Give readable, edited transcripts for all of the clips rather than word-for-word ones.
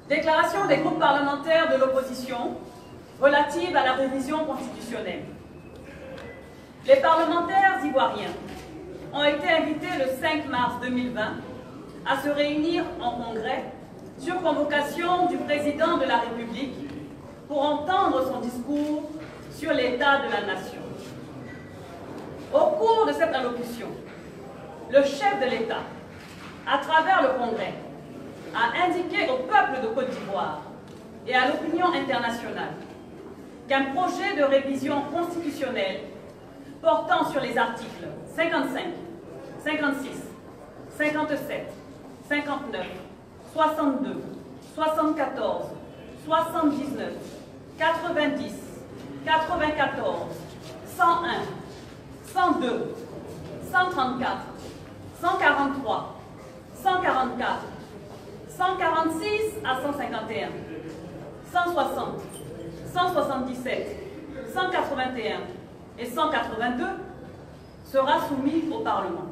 Déclaration des groupes parlementaires de l'opposition relative à la révision constitutionnelle. Les parlementaires ivoiriens ont été invités le 5 mars 2020 à se réunir en congrès sur convocation du président de la République pour entendre son discours sur l'état de la nation. Au cours de cette allocution, le chef de l'État, à travers le Congrès, a indiqué au peuple de Côte d'Ivoire et à l'opinion internationale qu'un projet de révision constitutionnelle portant sur les articles 55, 56, 57, 59, 62, 74, 79, 90, 94, 101, 102, 134, 143, 144, 146 à 151, 160, 177, 181 et 182 sera soumis au Parlement.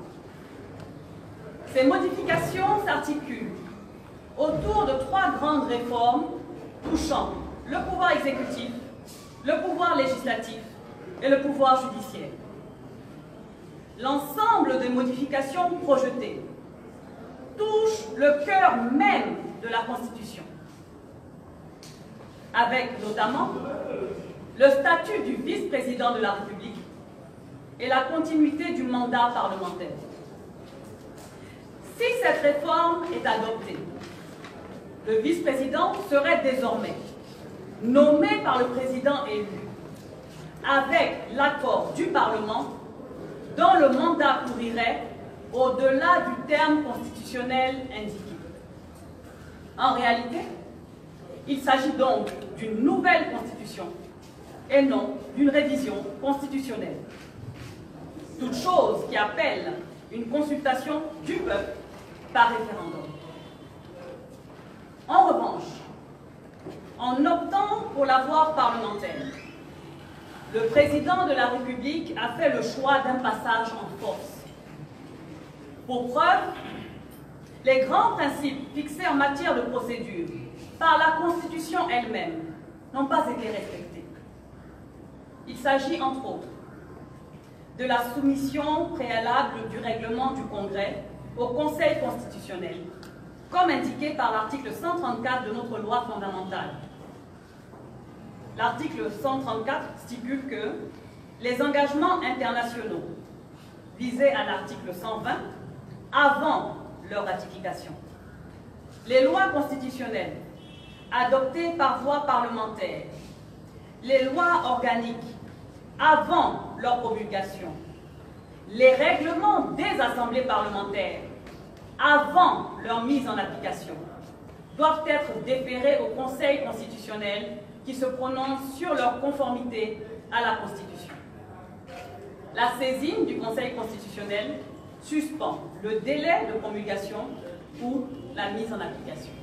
Ces modifications s'articulent autour de trois grandes réformes touchant le pouvoir exécutif, le pouvoir législatif et le pouvoir judiciaire. L'ensemble des modifications projetées touche le cœur même de la Constitution, avec notamment le statut du vice-président de la République et la continuité du mandat parlementaire. Si cette réforme est adoptée, le vice-président serait désormais nommé par le président élu, avec l'accord du Parlement, dont le mandat couvrirait au-delà du terme constitutionnel indiqué. En réalité, il s'agit donc d'une nouvelle constitution et non d'une révision constitutionnelle. Toute chose qui appelle une consultation du peuple par référendum. En revanche, en optant pour la voie parlementaire, le président de la République a fait le choix d'un passage en force. Pour preuve, les grands principes fixés en matière de procédure par la Constitution elle-même n'ont pas été respectés. Il s'agit, entre autres, de la soumission préalable du règlement du Congrès au Conseil constitutionnel, comme indiqué par l'article 134 de notre loi fondamentale. L'article 134 stipule que les engagements internationaux visés à l'article 120 avant leur ratification, les lois constitutionnelles adoptées par voie parlementaire, les lois organiques avant leur promulgation, les règlements des assemblées parlementaires avant leur mise en application, doivent être déférés au Conseil constitutionnel qui se prononce sur leur conformité à la Constitution. La saisine du Conseil constitutionnel suspend le délai de promulgation ou la mise en application.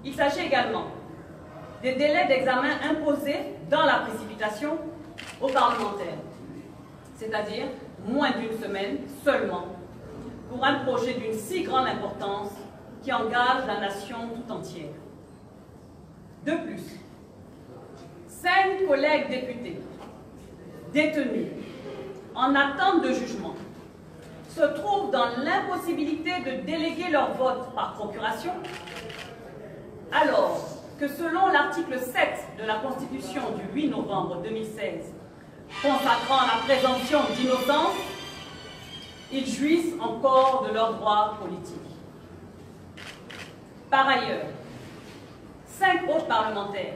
Il s'agit également des délais d'examen imposés dans la précipitation aux parlementaires, c'est-à-dire moins d'une semaine seulement pour un projet d'une si grande importance qui engage la nation tout entière. De plus, 5 collègues députés détenus en attente de jugement se trouvent dans l'impossibilité de déléguer leur vote par procuration, alors que selon l'article 7 de la Constitution du 8 novembre 2016, consacrant la présomption d'innocence, ils jouissent encore de leurs droits politiques. Par ailleurs, 5 autres parlementaires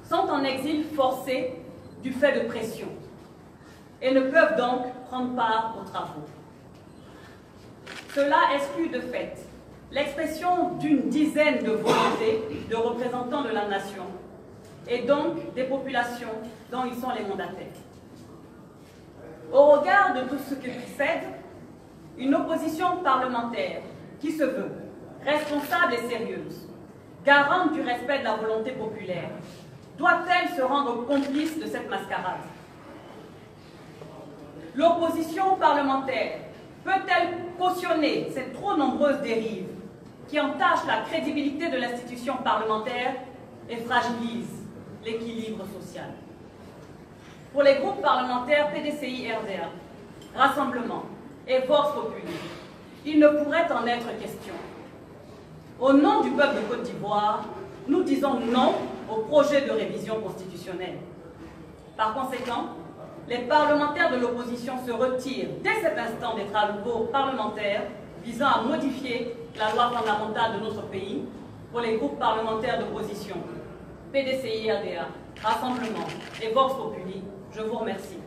sont en exil forcé du fait de pression et ne peuvent donc prendre part aux travaux. Cela exclut de fait l'expression d'une dizaine de volontés de représentants de la nation et donc des populations dont ils sont les mandataires. Au regard de tout ce qui précède, une opposition parlementaire qui se veut responsable et sérieuse, garante du respect de la volonté populaire, doit-elle se rendre complice de cette mascarade? L'opposition parlementaire peut-elle cautionner ces trop nombreuses dérives qui entachent la crédibilité de l'institution parlementaire et fragilisent l'équilibre social. Pour les groupes parlementaires PDCI RDA, Rassemblement et Vox Populi, il ne pourrait en être question. Au nom du peuple de Côte d'Ivoire, nous disons non au projet de révision constitutionnelle. Par conséquent, les parlementaires de l'opposition se retirent dès cet instant des travaux parlementaires visant à modifier la loi fondamentale de notre pays pour les groupes parlementaires d'opposition, PDCI RDA, Rassemblement et Vox Populi. Je vous remercie.